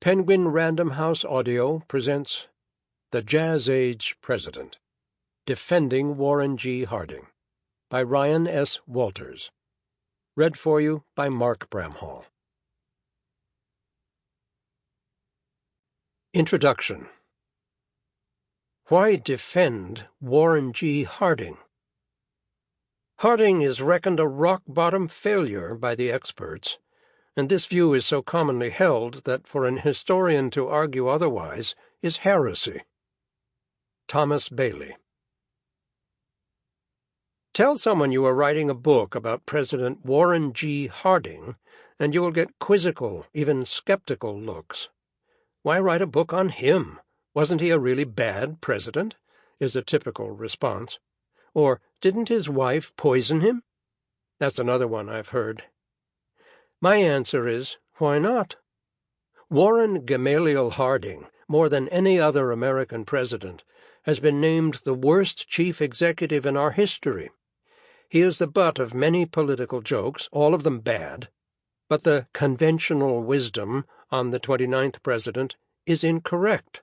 Penguin Random House Audio presents The Jazz Age President, Defending Warren G. Harding, by Ryan S. Walters. Read for you by Mark Bramhall. Introduction. Why defend Warren G. Harding? Harding is reckoned a rock-bottom failure by the experts, and this view is so commonly held that for an historian to argue otherwise is heresy. Thomas Bailey. Tell someone you are writing a book about President Warren G. Harding, and you will get quizzical, even skeptical looks. Why write a book on him? Wasn't he a really bad president? Is a typical response. Or, didn't his wife poison him? That's another one I've heard. My answer is, why not? Warren Gamaliel Harding, more than any other American president, has been named the worst chief executive in our history. He is the butt of many political jokes, all of them bad, but the conventional wisdom on the 29th president is incorrect.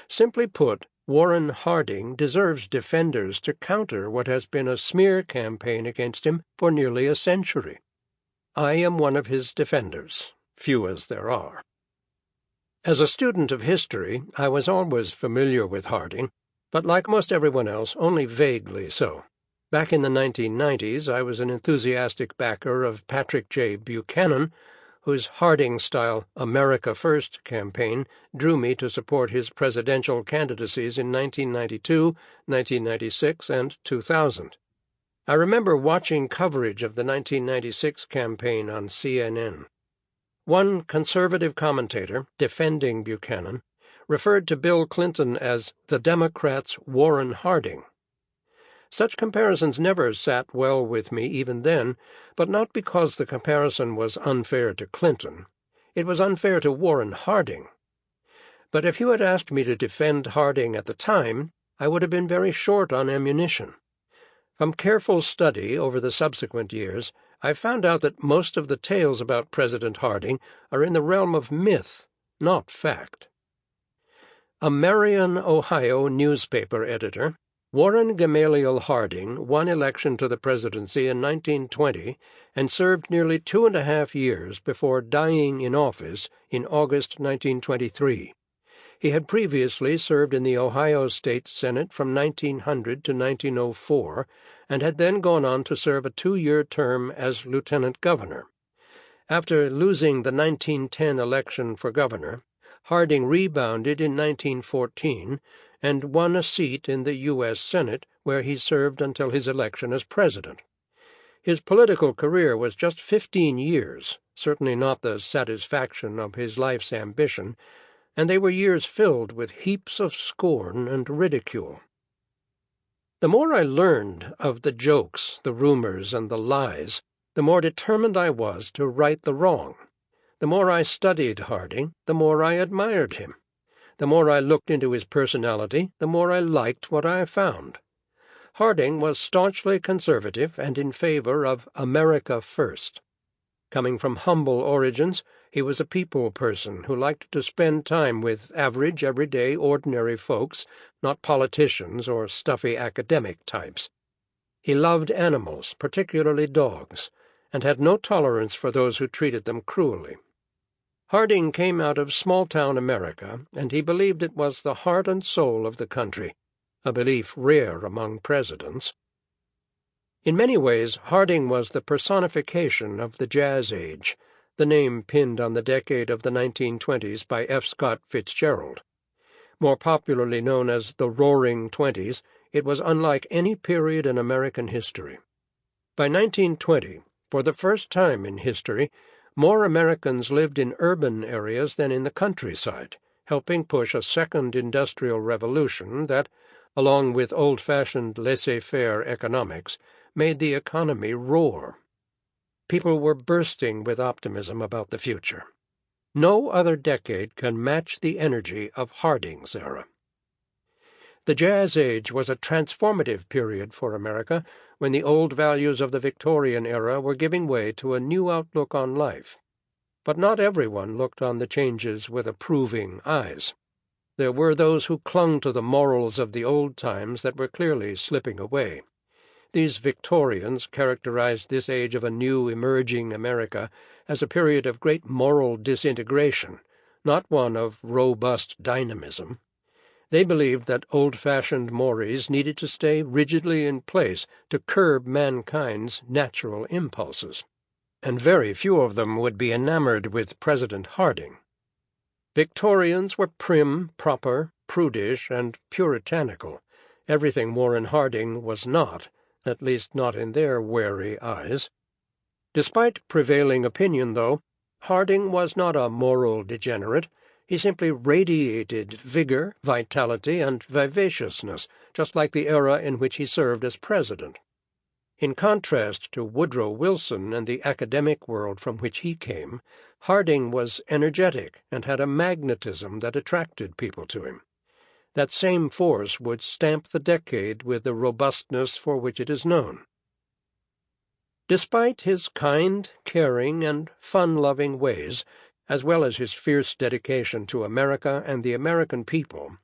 Simply put, Warren Harding deserves defenders to counter what has been a smear campaign against him for nearly a century. I am one of his defenders, few as there are. As a student of history, I was always familiar with Harding, but like most everyone else, only vaguely so. Back in the 1990s, I was an enthusiastic backer of Patrick J. Buchanan, whose Harding-style America First campaign drew me to support his presidential candidacies in 1992, 1996, and 2000. I remember watching coverage of the 1996 campaign on CNN. One conservative commentator, defending Buchanan, referred to Bill Clinton as the Democrats' Warren Harding. Such comparisons never sat well with me even then, but not because the comparison was unfair to Clinton. It was unfair to Warren Harding. But if you had asked me to defend Harding at the time, I would have been very short on ammunition. From careful study over the subsequent years, I found out that most of the tales about President Harding are in the realm of myth, not fact. A Marion, Ohio newspaper editor, Warren Gamaliel Harding won election to the presidency in 1920 and served nearly 2.5 years before dying in office in August 1923. He had previously served in the Ohio State Senate from 1900 to 1904 and had then gone on to serve a 2-year term as lieutenant governor. After losing the 1910 election for governor, Harding rebounded in 1914 and won a seat in the U.S. Senate, where he served until his election as president. His political career was just 15 years, certainly not the satisfaction of his life's ambition, and they were years filled with heaps of scorn and ridicule. The more I learned of the jokes, the rumors, and the lies, the more determined I was to right the wrong. The more I studied Harding, the more I admired him. The more I looked into his personality, the more I liked what I found. Harding was staunchly conservative and in favor of America First. Coming from humble origins, he was a people person who liked to spend time with average, everyday, ordinary folks, not politicians or stuffy academic types. He loved animals, particularly dogs, and had no tolerance for those who treated them cruelly. Harding came out of small-town America, and he believed it was the heart and soul of the country, a belief rare among presidents. In many ways, Harding was the personification of the Jazz Age, the name pinned on the decade of the 1920s by F. Scott Fitzgerald. More popularly known as the Roaring Twenties, it was unlike any period in American history. By 1920, for the first time in history, more Americans lived in urban areas than in the countryside, helping push a second industrial revolution that, along with old-fashioned laissez-faire economics, made the economy roar. People were bursting with optimism about the future. No other decade can match the energy of Harding's era. The Jazz Age was a transformative period for America when the old values of the Victorian era were giving way to a new outlook on life. but not everyone looked on the changes with approving eyes. There were those who clung to the morals of the old times that were clearly slipping away. These Victorians characterized this age of a new emerging America as a period of great moral disintegration, not one of robust dynamism. They believed that old-fashioned mores needed to stay rigidly in place to curb mankind's natural impulses, and very few of them would be enamored with President Harding. Victorians were prim, proper, prudish, and puritanical, everything Warren Harding was not, at least not in their wary eyes. Despite prevailing opinion, though, Harding was not a moral degenerate. He simply radiated vigor, vitality, and vivaciousness, just like the era in which he served as president. In contrast to Woodrow Wilson and the academic world from which he came, Harding was energetic and had a magnetism that attracted people to him. That same force would stamp the decade with the robustness for which it is known. Despite his kind, caring, and fun-loving ways, as well as his fierce dedication to America and the American people,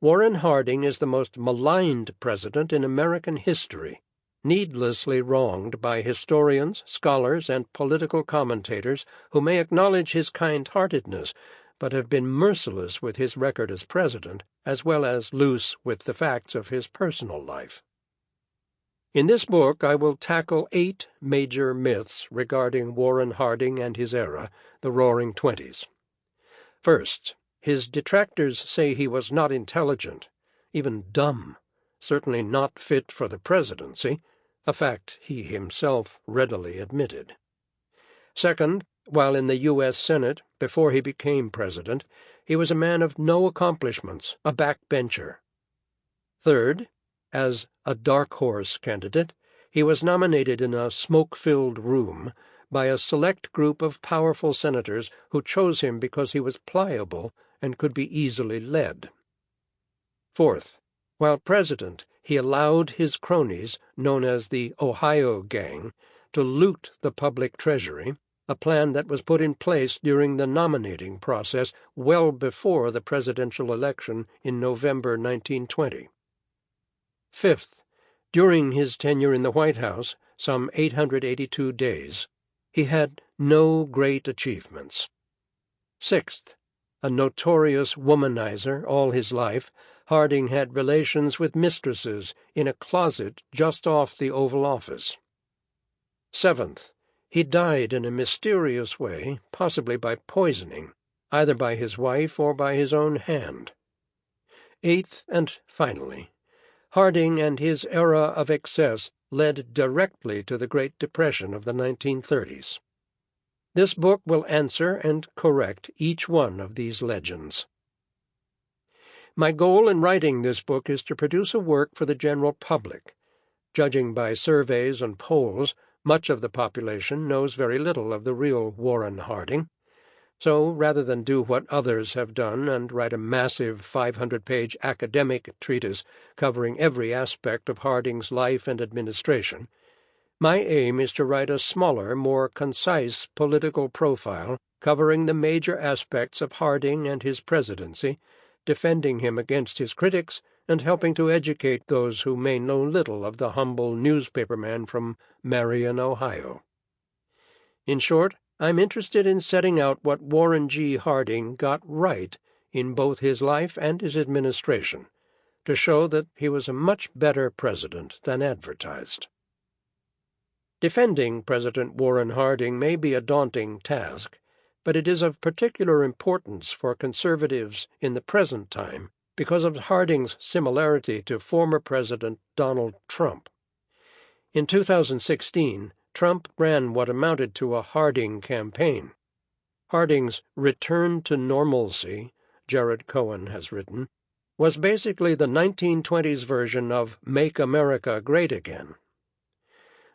Warren Harding is the most maligned president in American history, needlessly wronged by historians, scholars, and political commentators who may acknowledge his kind-heartedness, but have been merciless with his record as president, as well as loose with the facts of his personal life. In this book I will tackle 8 major myths regarding Warren Harding and his era, the Roaring Twenties. First, his detractors say he was not intelligent, even dumb, certainly not fit for the presidency, a fact he himself readily admitted. Second, while in the U.S. Senate, before he became president, he was a man of no accomplishments, a backbencher. Third, as a dark horse candidate, he was nominated in a smoke-filled room by a select group of powerful senators who chose him because he was pliable and could be easily led. Fourth, while president, he allowed his cronies, known as the Ohio Gang, to loot the public treasury, a plan that was put in place during the nominating process well before the presidential election in November 1920. Fifth, during his tenure in the White House, some 882 days, he had no great achievements. Sixth, a notorious womanizer all his life, Harding had relations with mistresses in a closet just off the Oval Office. Seventh, he died in a mysterious way, possibly by poisoning, either by his wife or by his own hand. Eighth, and finally, Harding and his era of excess led directly to the Great Depression of the 1930s. This book will answer and correct each one of these legends. My goal in writing this book is to produce a work for the general public. Judging by surveys and polls, much of the population knows very little of the real Warren Harding. So, rather than do what others have done and write a massive 500-page academic treatise covering every aspect of Harding's life and administration, my aim is to write a smaller, more concise political profile covering the major aspects of Harding and his presidency, defending him against his critics and helping to educate those who may know little of the humble newspaperman from Marion, Ohio. In short, I'm interested in setting out what Warren G. Harding got right in both his life and his administration, to show that he was a much better president than advertised. Defending President Warren Harding may be a daunting task, but it is of particular importance for conservatives in the present time because of Harding's similarity to former President Donald Trump. In 2016, Trump ran what amounted to a Harding campaign. Harding's return to normalcy, Jared Cohen has written, was basically the 1920s version of Make America Great Again.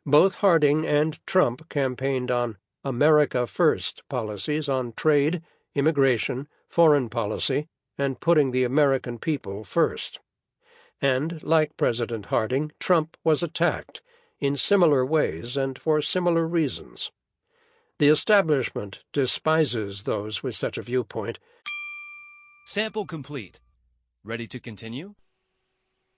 Both Harding and Trump campaigned on America First policies on trade, immigration, foreign policy, and putting the American people first. And, like President Harding, Trump was attacked, in similar ways and for similar reasons. The establishment despises those with such a viewpoint. Sample complete. Ready to continue?